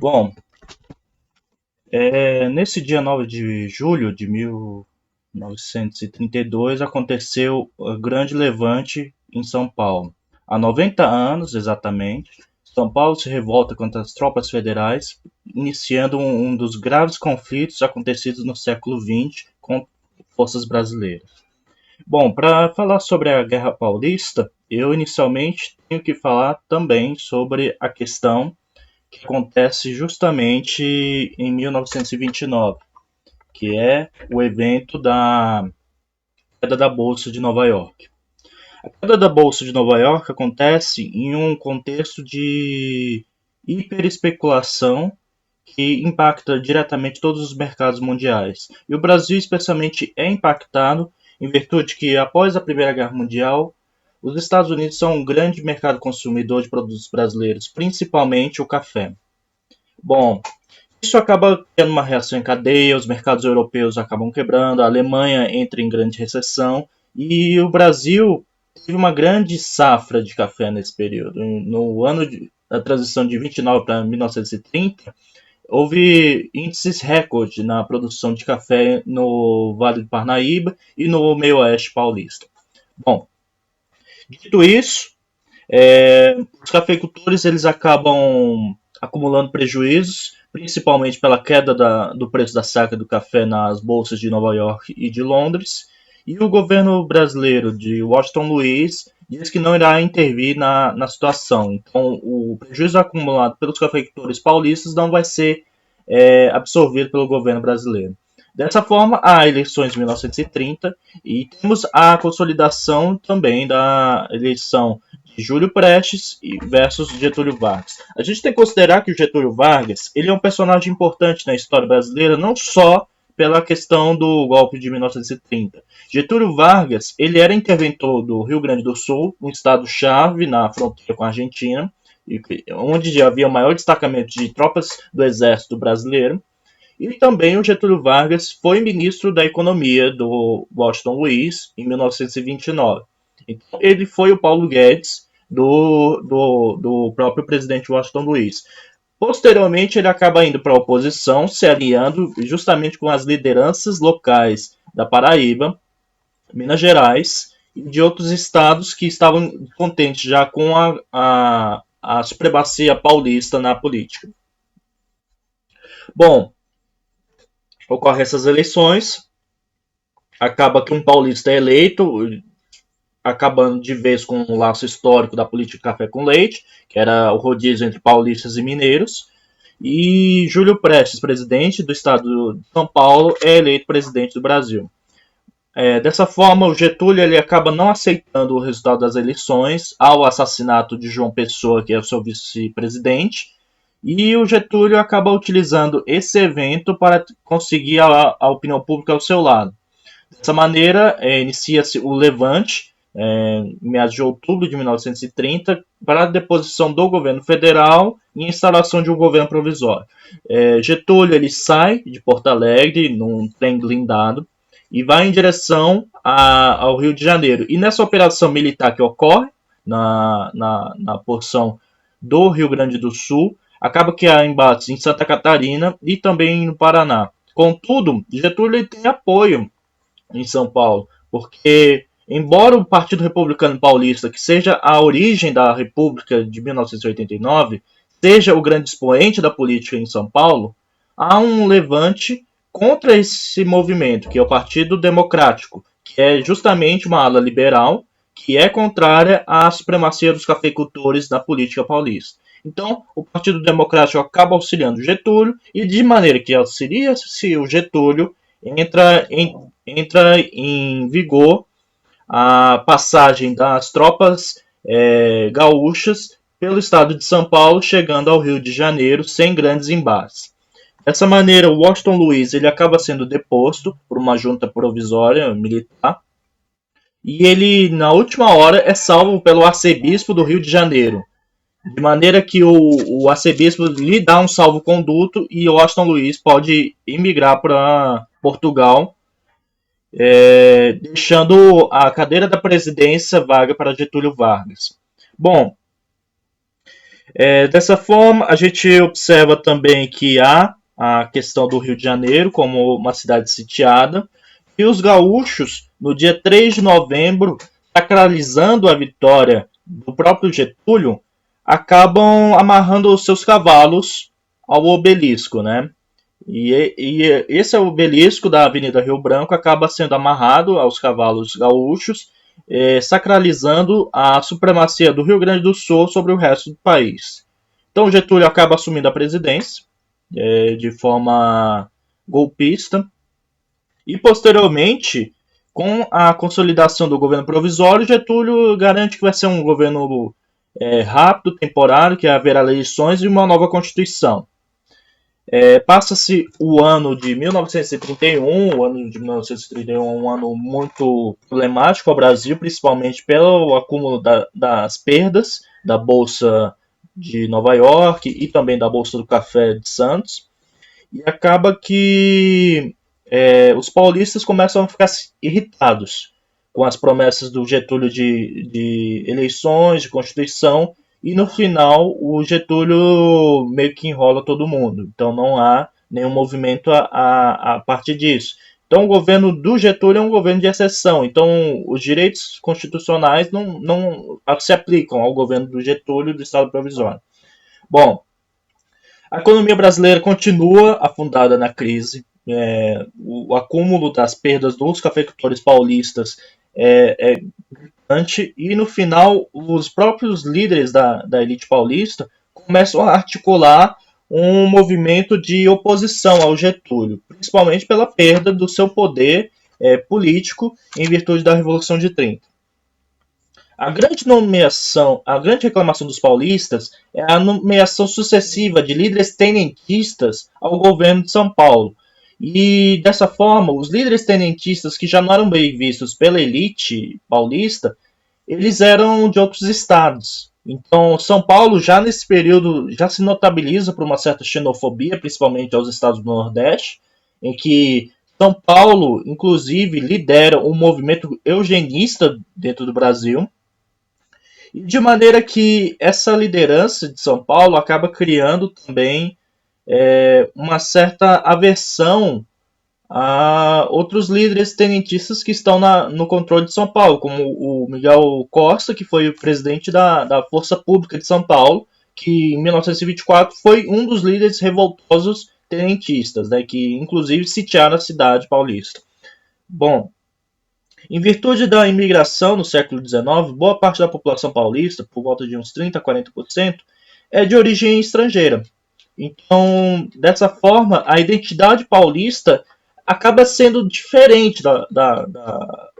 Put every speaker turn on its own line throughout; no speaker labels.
Bom, nesse dia 9 de julho de 1932 aconteceu o Grande Levante em São Paulo. Há 90 anos, exatamente, São Paulo se revolta contra as tropas federais, iniciando um dos graves conflitos acontecidos no século XX com forças brasileiras. Bom, para falar sobre a Guerra Paulista, eu inicialmente tenho que falar também sobre a questão que acontece justamente em 1929, que é o evento da queda da Bolsa de Nova York. A queda da Bolsa de Nova York acontece em um contexto de hiperespeculação que impacta diretamente todos os mercados mundiais. E o Brasil, especialmente, é impactado em virtude que, após a Primeira Guerra Mundial, os Estados Unidos são um grande mercado consumidor de produtos brasileiros, principalmente o café. Bom, isso acaba tendo uma reação em cadeia, os mercados europeus acabam quebrando, a Alemanha entra em grande recessão e o Brasil teve uma grande safra de café nesse período. No ano da transição de 29 para 1930, houve índices recorde na produção de café no Vale do Parnaíba e no meio-oeste paulista. Bom, dito isso, os cafeicultores eles acabam acumulando prejuízos, principalmente pela queda do preço da saca do café nas bolsas de Nova York e de Londres. E o governo brasileiro de Washington Luiz diz que não irá intervir na situação. Então, o prejuízo acumulado pelos cafeicultores paulistas não vai ser absorvido pelo governo brasileiro. Dessa forma, há eleições em 1930 e temos a consolidação também da eleição de Júlio Prestes versus Getúlio Vargas. A gente tem que considerar que o Getúlio Vargas ele é um personagem importante na história brasileira, não só pela questão do golpe de 1930. Getúlio Vargas ele era interventor do Rio Grande do Sul, um estado-chave na fronteira com a Argentina, onde havia o maior destacamento de tropas do exército brasileiro. E também o Getúlio Vargas foi ministro da Economia do Washington Luiz em 1929. Então, ele foi o Paulo Guedes do próprio presidente Washington Luiz. Posteriormente, ele acaba indo para a oposição, se alinhando justamente com as lideranças locais da Paraíba, Minas Gerais e de outros estados que estavam contentes já com a supremacia paulista na política. Bom, ocorrem essas eleições, acaba que um paulista é eleito, acabando de vez com o laço histórico da política café com leite, que era o rodízio entre paulistas e mineiros, e Júlio Prestes, presidente do estado de São Paulo, é eleito presidente do Brasil. Dessa forma, o Getúlio ele acaba não aceitando o resultado das eleições ao assassinato de João Pessoa, que é o seu vice-presidente, e o Getúlio acaba utilizando esse evento para conseguir a opinião pública ao seu lado. Dessa maneira, inicia-se o Levante, em meados de outubro de 1930, para a deposição do governo federal e instalação de um governo provisório. Getúlio ele sai de Porto Alegre num trem blindado e vai em direção ao Rio de Janeiro. E nessa operação militar que ocorre na porção do Rio Grande do Sul, acaba que há embates em Santa Catarina e também no Paraná. Contudo, Getúlio tem apoio em São Paulo, porque embora o Partido Republicano Paulista, que seja a origem da República de 1989, seja o grande expoente da política em São Paulo, há um levante contra esse movimento, que é o Partido Democrático, que é justamente uma ala liberal que é contrária à supremacia dos cafeicultores na política paulista. Então, o Partido Democrático acaba auxiliando Getúlio e, de maneira que auxilia-se o Getúlio, entra em vigor a passagem das tropas gaúchas pelo estado de São Paulo, chegando ao Rio de Janeiro sem grandes embates. Dessa maneira, o Washington Luiz ele acaba sendo deposto por uma junta provisória militar e ele, na última hora, é salvo pelo arcebispo do Rio de Janeiro, de maneira que o arcebispo lhe dá um salvo-conduto e Washington Luiz pode emigrar para Portugal, deixando a cadeira da presidência vaga para Getúlio Vargas. Bom, Dessa forma, a gente observa também que há a questão do Rio de Janeiro como uma cidade sitiada, e os gaúchos, no dia 3 de novembro, sacralizando a vitória do próprio Getúlio, acabam amarrando os seus cavalos ao obelisco, né? E esse obelisco da Avenida Rio Branco acaba sendo amarrado aos cavalos gaúchos, sacralizando a supremacia do Rio Grande do Sul sobre o resto do país. Então Getúlio acaba assumindo a presidência de forma golpista e posteriormente, com a consolidação do governo provisório, Getúlio garante que vai ser um governo rápido, temporário, que haverá eleições e uma nova constituição. Passa-se o ano de 1931, o ano de 1931 é um ano muito problemático ao Brasil, principalmente pelo acúmulo das perdas da Bolsa de Nova York e também da Bolsa do Café de Santos. E acaba que os paulistas começam a ficar irritados com as promessas do Getúlio de eleições, de Constituição, e no final o Getúlio meio que enrola todo mundo. Então não há nenhum movimento a partir disso. Então o governo do Getúlio é um governo de exceção. Então os direitos constitucionais não se aplicam ao governo do Getúlio do Estado Provisório. Bom, a economia brasileira continua afundada na crise. O acúmulo das perdas dos cafeicultores paulistas é gigante e no final os próprios líderes da elite paulista começam a articular um movimento de oposição ao Getúlio, principalmente pela perda do seu poder político em virtude da Revolução de 30. A grande reclamação dos paulistas é a nomeação sucessiva de líderes tenentistas ao governo de São Paulo. E dessa forma, os líderes tenentistas que já não eram bem vistos pela elite paulista, eles eram de outros estados. Então, São Paulo já nesse período já se notabiliza por uma certa xenofobia, principalmente aos estados do Nordeste, em que São Paulo, inclusive, lidera um movimento eugenista dentro do Brasil, de maneira que essa liderança de São Paulo acaba criando também uma certa aversão a outros líderes tenentistas que estão no controle de São Paulo, como o Miguel Costa, que foi o presidente da Força Pública de São Paulo, que em 1924 foi um dos líderes revoltosos tenentistas, né, que inclusive sitiaram a cidade paulista. Bom, em virtude da imigração no século XIX, boa parte da população paulista, por volta de uns 30 a 40%, é de origem estrangeira. Então, dessa forma, a identidade paulista acaba sendo diferente da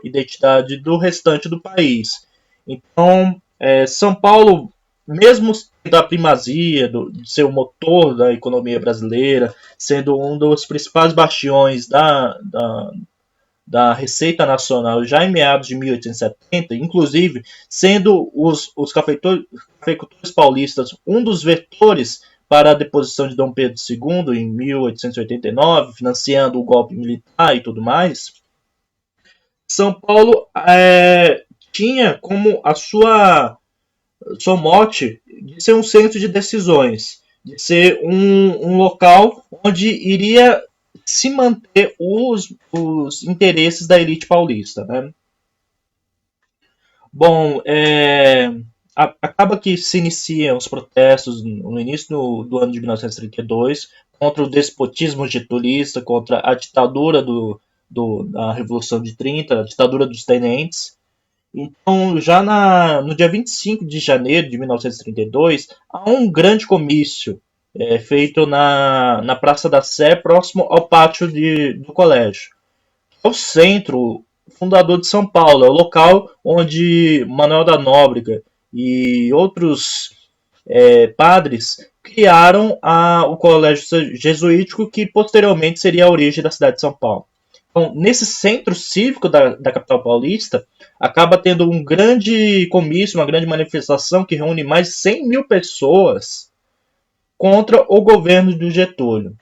identidade do restante do país. Então, São Paulo, mesmo sendo a primazia de ser o motor da economia brasileira, sendo um dos principais bastiões da Receita Nacional já em meados de 1870, inclusive sendo os cafeicultores paulistas um dos vetores para a deposição de Dom Pedro II em 1889, financiando o golpe militar e tudo mais, São Paulo tinha como a sua mote de ser um centro de decisões, de ser um local onde iria se manter os interesses da elite paulista. Né? Bom, acaba que se iniciam os protestos no início do ano de 1932 contra o despotismo getulista, contra a ditadura da Revolução de 30, a ditadura dos tenentes. Então, já no dia 25 de janeiro de 1932, há um grande comício feito na Praça da Sé, próximo ao pátio do colégio. É o centro fundador de São Paulo, é o local onde Manuel da Nóbrega e outros padres criaram o colégio jesuítico, que posteriormente seria a origem da cidade de São Paulo. Então, nesse centro cívico da capital paulista, acaba tendo um grande comício, uma grande manifestação que reúne mais de 100 mil pessoas contra o governo do Getúlio.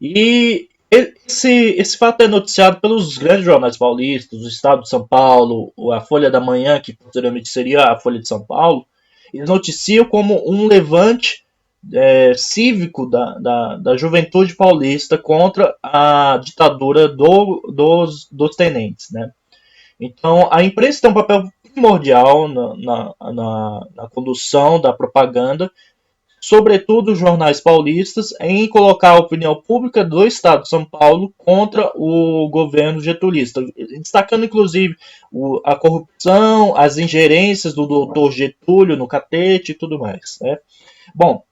E esse fato é noticiado pelos grandes jornais paulistas, o Estado de São Paulo, a Folha da Manhã, que posteriormente seria a Folha de São Paulo, eles noticiam como um levante cívico da juventude paulista contra a ditadura dos tenentes, né? Então, a imprensa tem um papel primordial na condução da propaganda, sobretudo os jornais paulistas, em colocar a opinião pública do Estado de São Paulo contra o governo getulista, destacando inclusive a corrupção, as ingerências do doutor Getúlio no catete e tudo mais, né? Bom,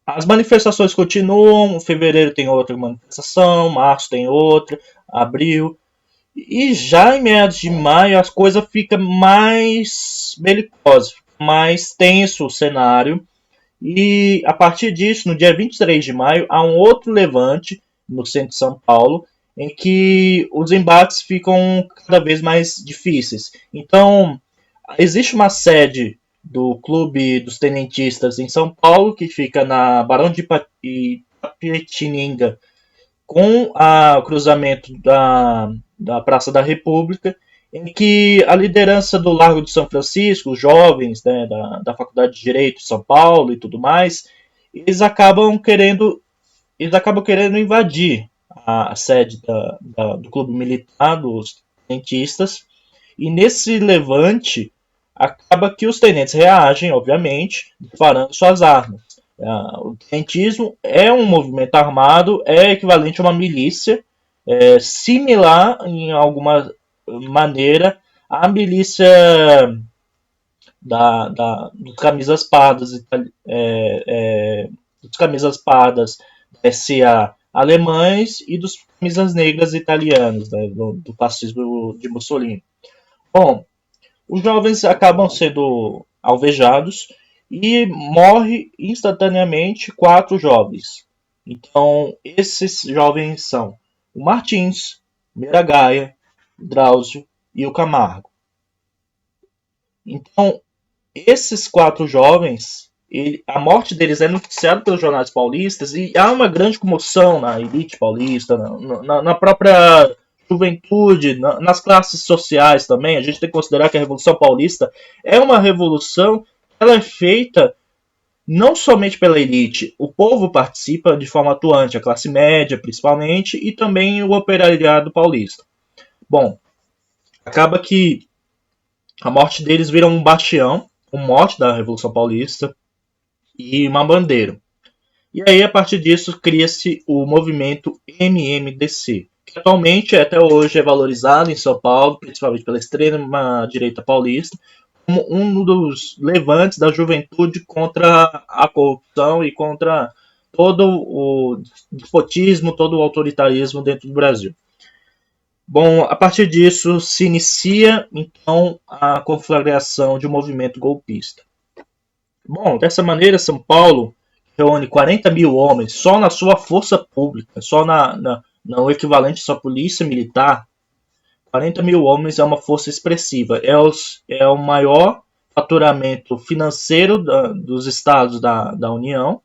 as manifestações continuam, em fevereiro tem outra manifestação, março tem outra, abril, e já em meados de maio as coisas ficam mais belicosas, mais tenso o cenário. E a partir disso, no dia 23 de maio, há um outro levante no centro de São Paulo, em que os embates ficam cada vez mais difíceis. Então, existe uma sede do Clube dos Tenentistas em São Paulo, que fica na Barão de Itapetininga, com o cruzamento da Praça da República, em que a liderança do Largo de São Francisco, os jovens, né, da Faculdade de Direito de São Paulo e tudo mais, eles acabam querendo invadir a sede do Clube Militar dos Tenentistas, e nesse levante acaba que os tenentes reagem, obviamente, disparando suas armas. O tenentismo é um movimento armado, é equivalente a uma milícia, similar em alguma maneira à milícia dos camisas pardas, dos camisas pardas da SA alemães e dos camisas negras italianos, né, do fascismo de Mussolini. Bom, os jovens acabam sendo alvejados e morre instantaneamente 4 jovens. Então, esses jovens são o Martins, o Miragaia, o Drauzio e o Camargo. Então, esses 4 jovens, a morte deles é noticiada pelos jornais paulistas e há uma grande comoção na elite paulista, na própria juventude, nas classes sociais também. A gente tem que considerar que a Revolução Paulista é uma revolução, ela é feita não somente pela elite, o povo participa de forma atuante, a classe média principalmente, e também o operariado paulista. Bom, acaba que a morte deles vira um bastião, um mote da Revolução Paulista e uma bandeira. E aí, a partir disso, cria-se o movimento MMDC, que atualmente, até hoje, é valorizado em São Paulo, principalmente pela extrema-direita paulista, como um dos levantes da juventude contra a corrupção e contra todo o despotismo, todo o autoritarismo dentro do Brasil. Bom, a partir disso se inicia, então, a conflagração de um movimento golpista. Bom, dessa maneira, São Paulo reúne 40 mil homens só na sua força pública, só no equivalente à sua polícia militar. 40 mil homens é uma força expressiva. É o maior faturamento financeiro dos estados da União.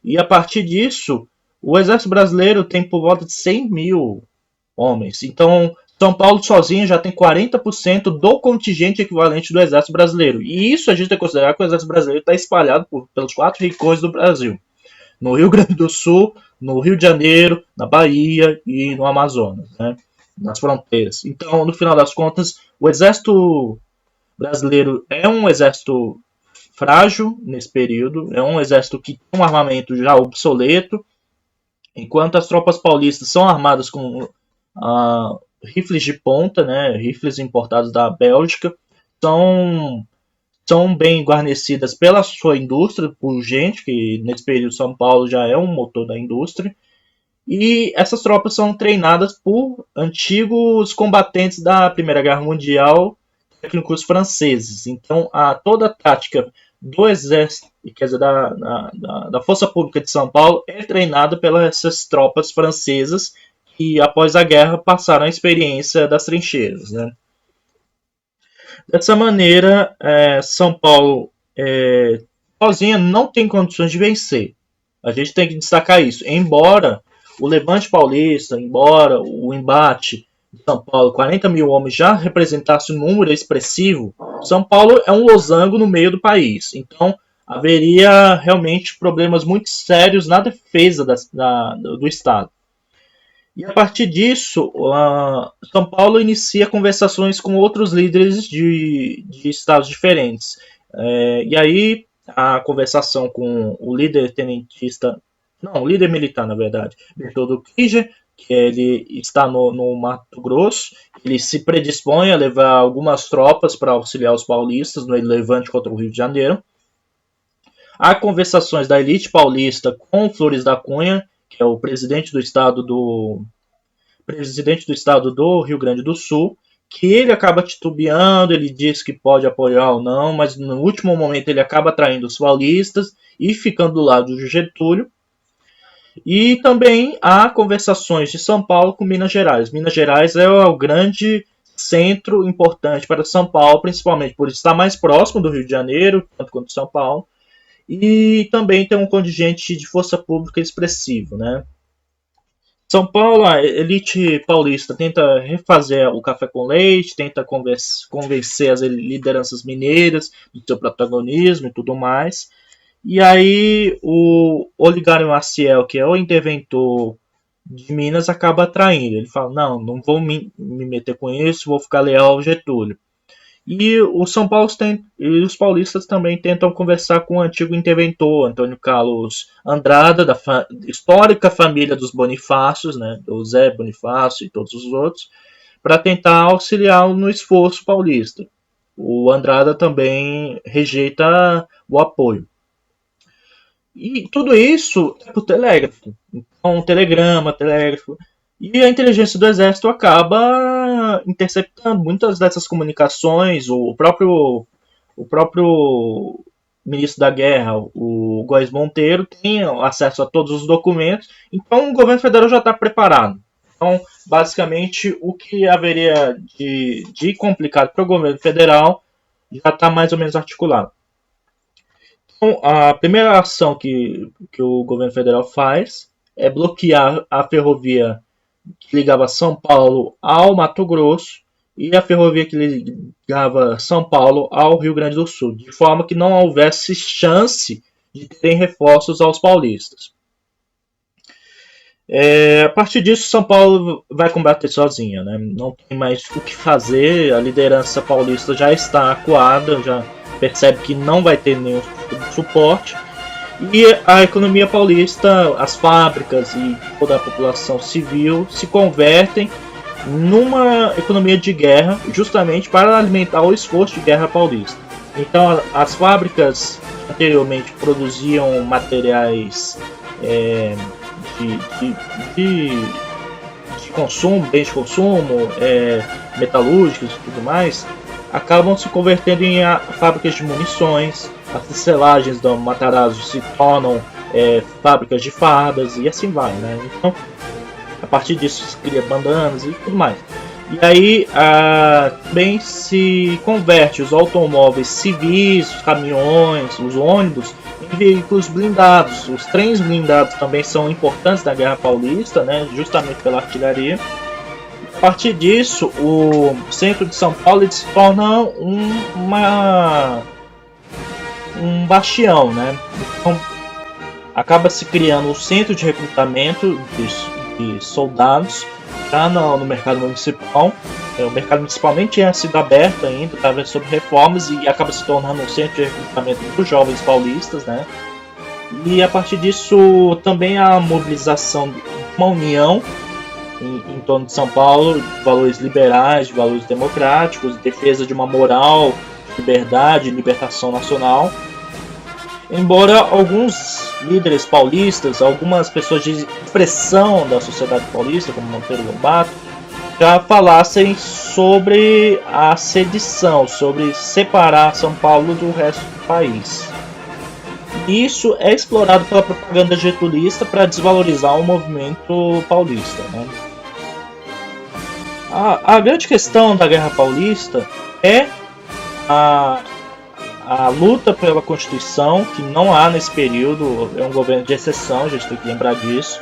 E a partir disso, o Exército Brasileiro tem por volta de 100 mil homens. Então, São Paulo sozinho já tem 40% do contingente equivalente do Exército Brasileiro. E isso a gente tem que considerar que o Exército Brasileiro está espalhado pelos 4 rincões do Brasil. No Rio Grande do Sul, no Rio de Janeiro, na Bahia e no Amazonas, né? Nas fronteiras. Então, no final das contas, o Exército Brasileiro é um exército frágil nesse período, é um exército que tem um armamento já obsoleto, enquanto as tropas paulistas são armadas com rifles de ponta, né, rifles importados da Bélgica, são bem guarnecidas pela sua indústria, por gente, que nesse período São Paulo já é um motor da indústria, e essas tropas são treinadas por antigos combatentes da Primeira Guerra Mundial, técnicos franceses. Então, toda a tática do exército, quer dizer, da Força Pública de São Paulo, é treinada pelas essas tropas francesas que, após a guerra, passaram a experiência das trincheiras, né? Dessa maneira, São Paulo sozinha não tem condições de vencer. A gente tem que destacar isso. Embora o levante paulista, embora o embate São Paulo, 40 mil homens já representasse um número expressivo, São Paulo é um losango no meio do país. Então, haveria realmente problemas muito sérios na defesa do Estado. E a partir disso, São Paulo inicia conversações com outros líderes de estados diferentes. E aí, a conversação com o líder tenentista, não, o líder militar, na verdade, Bertoldo Kircher, que ele está no Mato Grosso, ele se predispõe a levar algumas tropas para auxiliar os paulistas no levante contra o Rio de Janeiro. Há conversações da elite paulista com Flores da Cunha, que é o presidente do estado do Rio Grande do Sul, que ele acaba titubeando, ele diz que pode apoiar ou não, mas no último momento ele acaba traindo os paulistas e ficando do lado do Getúlio. E também há conversações de São Paulo com Minas Gerais. Minas Gerais é o grande centro importante para São Paulo, principalmente por estar mais próximo do Rio de Janeiro, tanto quanto São Paulo, e também tem um contingente de força pública expressivo, né? São Paulo, a elite paulista tenta refazer o café com leite, tenta convencer as lideranças mineiras do seu protagonismo e tudo mais. E aí o Oligário Maciel, que é o interventor de Minas, acaba traindo. Ele fala, não vou me meter com isso, vou ficar leal ao Getúlio. E os paulistas também tentam conversar com o antigo interventor, Antônio Carlos Andrada, da histórica família dos Bonifácios, né, do Zé Bonifácio e todos os outros, para tentar auxiliá-lo no esforço paulista. O Andrada também rejeita o apoio. E tudo isso é por telégrafo. Então, telegrama, telégrafo. E a inteligência do exército acaba interceptando muitas dessas comunicações. O próprio ministro da Guerra, o Góes Monteiro, tem acesso a todos os documentos. Então, o governo federal já está preparado. Então, basicamente, o que haveria de complicado para o governo federal já está mais ou menos articulado. Então, a primeira ação que o governo federal faz é bloquear a ferrovia que ligava São Paulo ao Mato Grosso e a ferrovia que ligava São Paulo ao Rio Grande do Sul, de forma que não houvesse chance de terem reforços aos paulistas. A partir disso, São Paulo vai combater sozinha, né? Não tem mais o que fazer, a liderança paulista já está acuada, já percebe que não vai ter nenhum suporte. E a economia paulista, as fábricas e toda a população civil se convertem numa economia de guerra, justamente para alimentar o esforço de guerra paulista. Então, as fábricas anteriormente produziam materiais de consumo, bens de consumo, metalúrgicos e tudo mais, acabam se convertendo em fábricas de munições. As tecelagens do Matarazzo se tornam fábricas de fardas e assim vai, né? Então, a partir disso se cria bandanas e tudo mais. E aí também se converte os automóveis civis, os caminhões, os ônibus em veículos blindados. Os trens blindados também são importantes na Guerra Paulista, né? Justamente pela artilharia. A partir disso, o centro de São Paulo se torna um bastião, né? Então, acaba se criando um centro de recrutamento de soldados já no mercado municipal. O mercado municipal nem tinha sido aberto ainda, estava sob reformas e acaba se tornando um centro de recrutamento dos jovens paulistas, né? E a partir disso também a mobilização de uma união em torno de São Paulo, de valores liberais, de valores democráticos, defesa de uma moral, liberdade, libertação nacional. Embora alguns líderes paulistas, algumas pessoas de expressão da sociedade paulista, como Monteiro Lobato, já falassem sobre a sedição, sobre separar São Paulo do resto do país. Isso é explorado pela propaganda getulista para desvalorizar o movimento paulista, né? A grande questão da Guerra Paulista é a luta pela Constituição, que não há nesse período, é um governo de exceção, a gente tem que lembrar disso,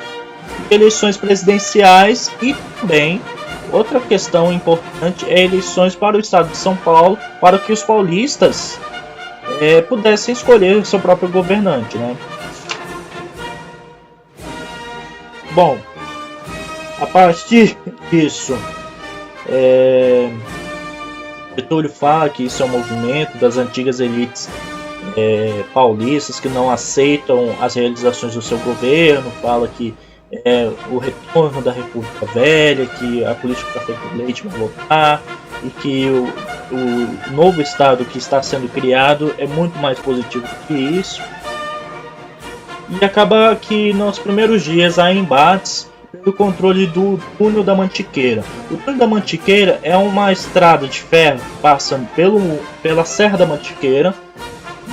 eleições presidenciais e também Outra questão importante é eleições para o estado de São Paulo, para que os paulistas pudessem escolher seu próprio governante, né? Bom, a partir disso, Getúlio fala que isso é um movimento das antigas elites paulistas que não aceitam as realizações do seu governo, fala que o retorno da República Velha, que a política do café com leite vai voltar e que o novo Estado que está sendo criado é muito mais positivo do que isso. E acaba que nos primeiros dias há embates pelo controle do túnel da Mantiqueira. O túnel da Mantiqueira é uma estrada de ferro que passa pela Serra da Mantiqueira,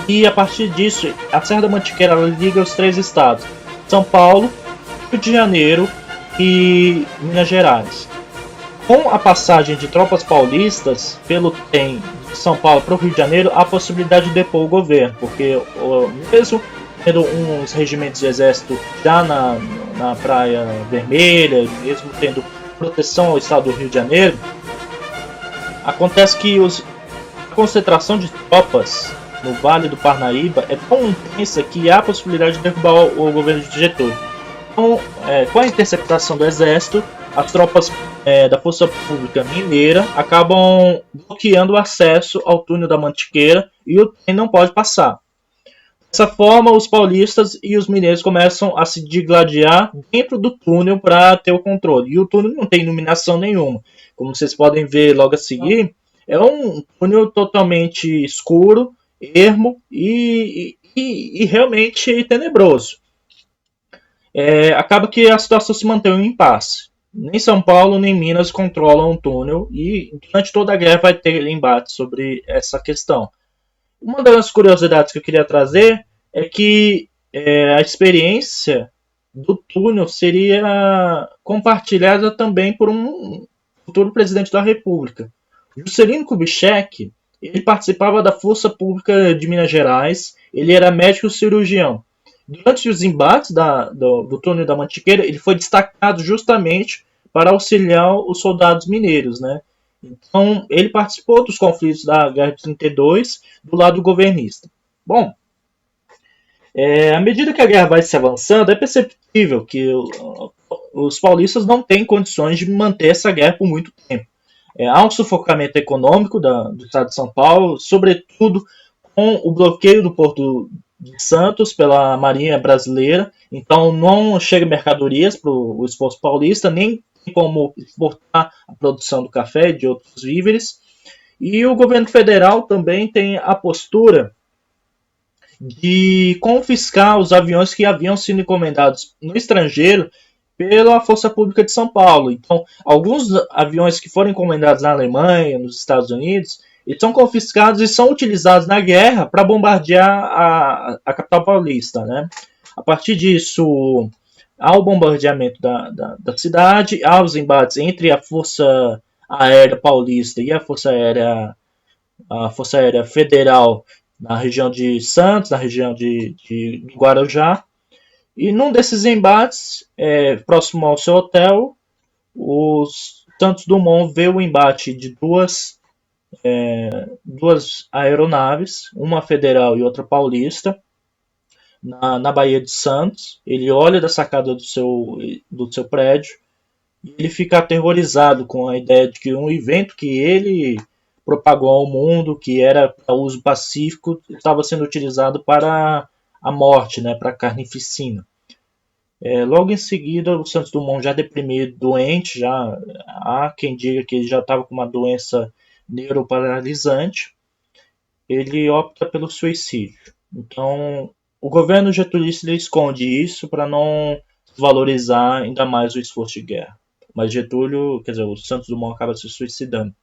e a partir disso, a Serra da Mantiqueira liga os três estados: São Paulo, Rio de Janeiro e Minas Gerais. Com a passagem de tropas paulistas pelo trem de São Paulo para o Rio de Janeiro, há a possibilidade de depor o governo, porque mesmo tendo uns regimentos de exército já na Praia Vermelha, mesmo tendo proteção ao estado do Rio de Janeiro, acontece que a concentração de tropas no Vale do Parnaíba é tão intensa que há a possibilidade de derrubar o governo de Getúlio. Então, com a interceptação do exército, as tropas da Força Pública Mineira acabam bloqueando o acesso ao túnel da Mantiqueira e o trem não pode passar. Dessa forma, os paulistas e os mineiros começam a se digladiar dentro do túnel para ter o controle. E o túnel não tem iluminação nenhuma. Como vocês podem ver logo a seguir, é um túnel totalmente escuro, ermo e realmente tenebroso. Acaba que a situação se mantém um impasse. Nem São Paulo nem Minas controlam o túnel e durante toda a guerra vai ter embate sobre essa questão. Uma das curiosidades que eu queria trazer é que a experiência do túnel seria compartilhada também por um futuro presidente da República. Juscelino Kubitschek, ele participava da Força Pública de Minas Gerais, ele era médico cirurgião. Durante os embates do túnel da Mantiqueira, ele foi destacado justamente para auxiliar os soldados mineiros, né? Então, ele participou dos conflitos da Guerra de 32 do lado governista. Bom, à medida que a guerra vai se avançando, é perceptível que os paulistas não têm condições de manter essa guerra por muito tempo. Há um sufocamento econômico do estado de São Paulo, sobretudo com o bloqueio do Porto de Santos pela Marinha Brasileira. Então, não chega mercadorias para o esforço paulista, nem como exportar a produção do café e de outros víveres. E o governo federal também tem a postura de confiscar os aviões que haviam sido encomendados no estrangeiro pela Força Pública de São Paulo. Então, alguns aviões que foram encomendados na Alemanha, nos Estados Unidos, eles são confiscados e são utilizados na guerra para bombardear a capital paulista, né? A partir disso, há o bombardeamento da cidade, há os embates entre a Força Aérea Paulista e a Força Aérea Federal na região de Santos, na região de Guarujá. E num desses embates, próximo ao seu hotel, os Santos Dumont vê o embate de duas aeronaves, uma federal e outra paulista, na Baía de Santos. Ele olha da sacada do seu prédio e ele fica aterrorizado com a ideia de que um evento que ele propagou ao mundo, que era para uso pacífico, estava sendo utilizado para a morte, né, para a carnificina. Logo em seguida, o Santos Dumont, já deprimido, doente, já há quem diga que ele já estava com uma doença neuroparalisante, ele opta pelo suicídio. Então, o governo getulista esconde isso para não valorizar ainda mais o esforço de guerra. Mas Getúlio, quer dizer, o Santos Dumont acaba se suicidando.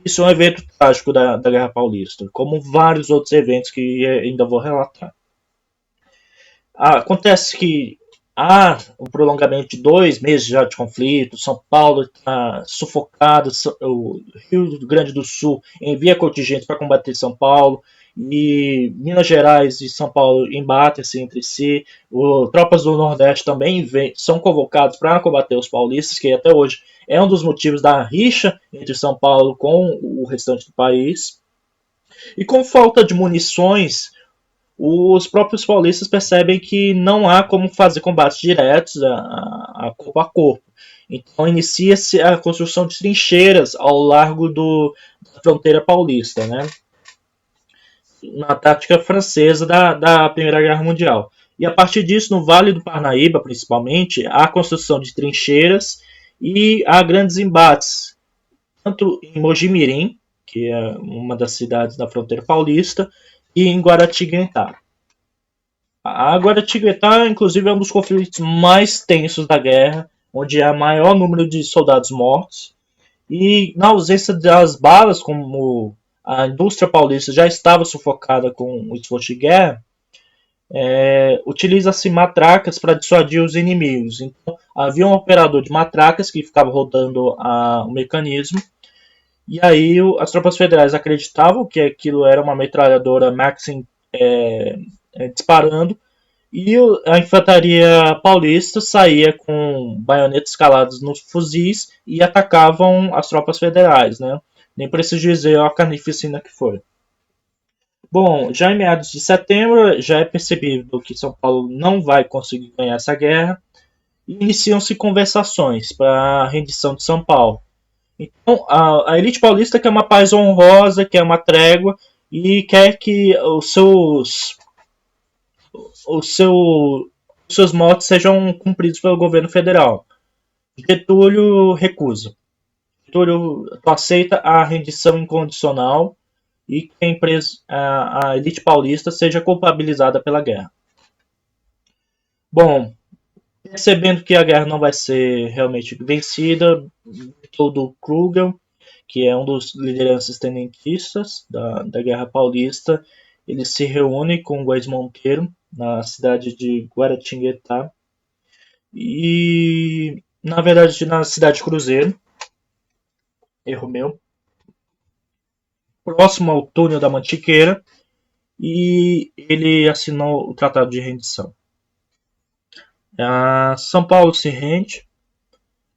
Isso é um evento trágico da Guerra Paulista, como vários outros eventos que ainda vou relatar. Acontece que há um prolongamento de 2 meses já de conflito, São Paulo está sufocado, o Rio Grande do Sul envia contingentes para combater São Paulo, e Minas Gerais e São Paulo embatem-se entre si. Tropas do Nordeste também são convocadas para combater os paulistas, que até hoje é um dos motivos da rixa entre São Paulo com o restante do país. E com falta de munições, os próprios paulistas percebem que não há como fazer combates diretos a corpo a corpo. Então inicia-se a construção de trincheiras ao largo da fronteira paulista, né? Na tática francesa da Primeira Guerra Mundial. E a partir disso, no Vale do Parnaíba, principalmente, há a construção de trincheiras e há grandes embates, tanto em Mojimirim, que é uma das cidades da fronteira paulista, e em Guaratinguetá. A Guaratinguetá, inclusive, é um dos conflitos mais tensos da guerra, onde há maior número de soldados mortos. E na ausência das balas, como a indústria paulista já estava sufocada com o esforço de guerra, utiliza-se matracas para dissuadir os inimigos. Então, havia um operador de matracas que ficava rodando o mecanismo, e aí as tropas federais acreditavam que aquilo era uma metralhadora Maxim disparando, e a infantaria paulista saía com baionetas escaladas nos fuzis e atacavam as tropas federais, né? Nem preciso dizer a carnificina que foi. Bom, já em meados de setembro, já é percebido que São Paulo não vai conseguir ganhar essa guerra, e iniciam-se conversações para a rendição de São Paulo. Então, a elite paulista quer uma paz honrosa, quer uma trégua, e quer que os seus motos sejam cumpridos pelo governo federal. Getúlio recusa. Getúlio aceita a rendição incondicional e que a elite paulista seja culpabilizada pela guerra. Bom, percebendo que a guerra não vai ser realmente vencida, todo Krugel, que é um dos lideranças tenentistas da Guerra Paulista, ele se reúne com Góes Monteiro na cidade de Guaratinguetá e, na verdade, na cidade de Cruzeiro, erro meu, próximo ao túnel da Mantiqueira, e ele assinou o Tratado de Rendição. São Paulo se rende,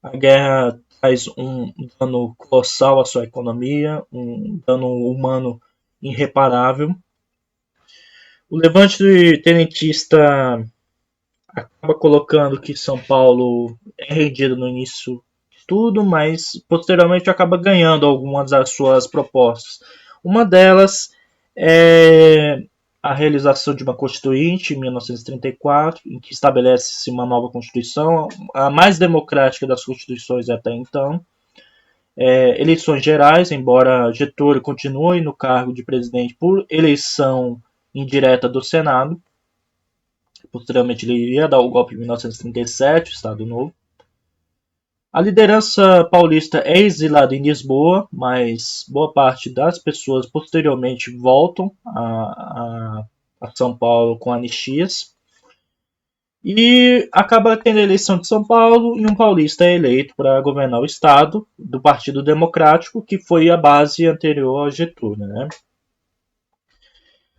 a guerra traz um dano colossal à sua economia, um dano humano irreparável. O levante tenentista acaba colocando que São Paulo é rendido no início de tudo, mas posteriormente acaba ganhando algumas das suas propostas. Uma delas é a realização de uma Constituinte em 1934, em que estabelece-se uma nova Constituição, a mais democrática das Constituições até então. Eleições gerais, embora Getúlio continue no cargo de presidente por eleição indireta do Senado. Posteriormente ele iria dar o golpe em 1937, Estado Novo. A liderança paulista é exilada em Lisboa, mas boa parte das pessoas posteriormente voltam a São Paulo com anistias. E acaba tendo a eleição de São Paulo e um paulista é eleito para governar o estado do Partido Democrático, que foi a base anterior a Getúlio, né?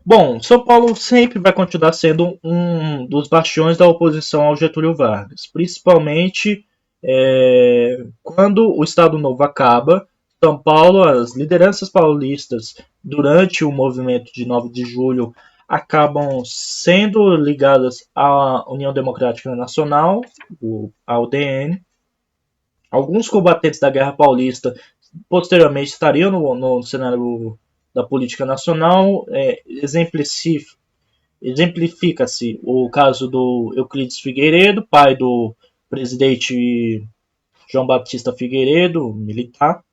Bom, São Paulo sempre vai continuar sendo um dos bastiões da oposição ao Getúlio Vargas, principalmente quando o Estado Novo acaba. São Paulo, as lideranças paulistas durante o movimento de 9 de julho acabam sendo ligadas à União Democrática Nacional, a UDN. Alguns combatentes da Guerra Paulista posteriormente estariam no cenário da política nacional. Exemplifica-se o caso do Euclides Figueiredo, pai do presidente João Batista Figueiredo, militar,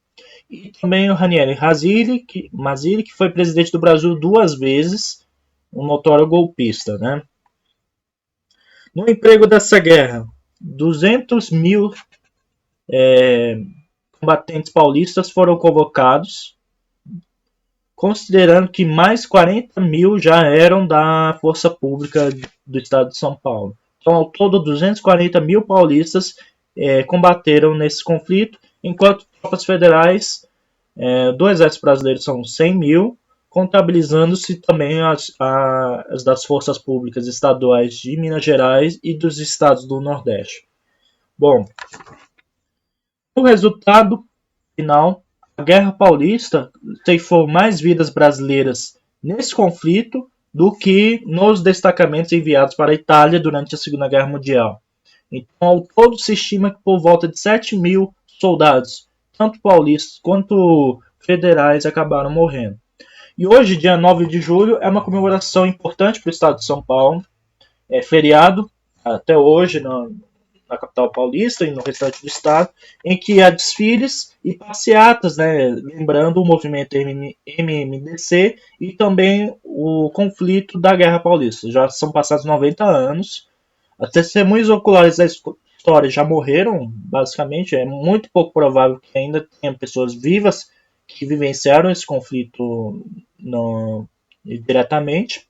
e também o Ranieri Mazzilli, que foi presidente do Brasil 2 vezes, um notório golpista, né? No emprego dessa guerra, 200 mil combatentes paulistas foram convocados, considerando que mais 40 mil já eram da Força Pública do Estado de São Paulo. Então, ao todo, 240 mil paulistas combateram nesse conflito, enquanto tropas federais do Exército Brasileiro são 100 mil, contabilizando-se também as das forças públicas estaduais de Minas Gerais e dos estados do Nordeste. Bom, o resultado final, a Guerra Paulista ceifou mais vidas brasileiras nesse conflito do que nos destacamentos enviados para a Itália durante a Segunda Guerra Mundial. Então, ao todo, se estima que por volta de 7 mil soldados, tanto paulistas quanto federais, acabaram morrendo. E hoje, dia 9 de julho, é uma comemoração importante para o estado de São Paulo. É feriado até hoje na capital paulista e no restante do estado, em que há desfiles e passeatas, né, lembrando o movimento MMDC e também o conflito da Guerra Paulista. Já são passados 90 anos. As testemunhas oculares da história já morreram, basicamente. É muito pouco provável que ainda tenha pessoas vivas que vivenciaram esse conflito diretamente.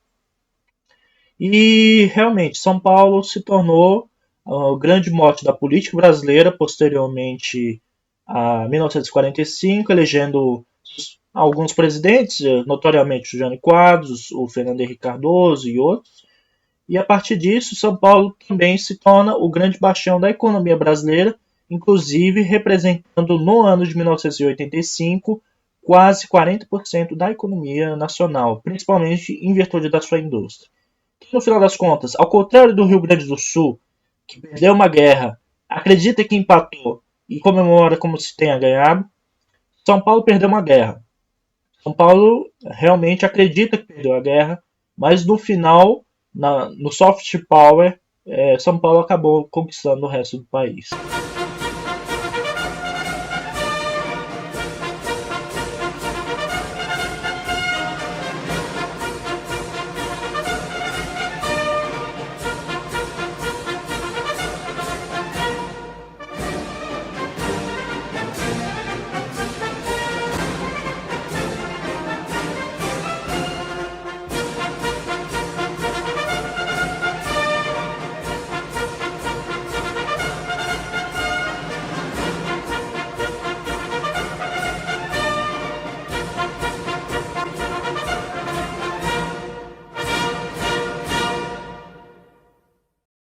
E realmente, São Paulo se tornou o grande mote da política brasileira posteriormente a 1945, elegendo alguns presidentes, notoriamente o Jânio Quadros, o Fernando Henrique Cardoso e outros. E a partir disso, São Paulo também se torna o grande bastião da economia brasileira, inclusive representando no ano de 1985 quase 40% da economia nacional, principalmente em virtude da sua indústria. Que, no final das contas, ao contrário do Rio Grande do Sul, que perdeu uma guerra, acredita que empatou e comemora como se tenha ganhado, São Paulo perdeu uma guerra. São Paulo realmente acredita que perdeu a guerra, mas no final, no soft power, São Paulo acabou conquistando o resto do país.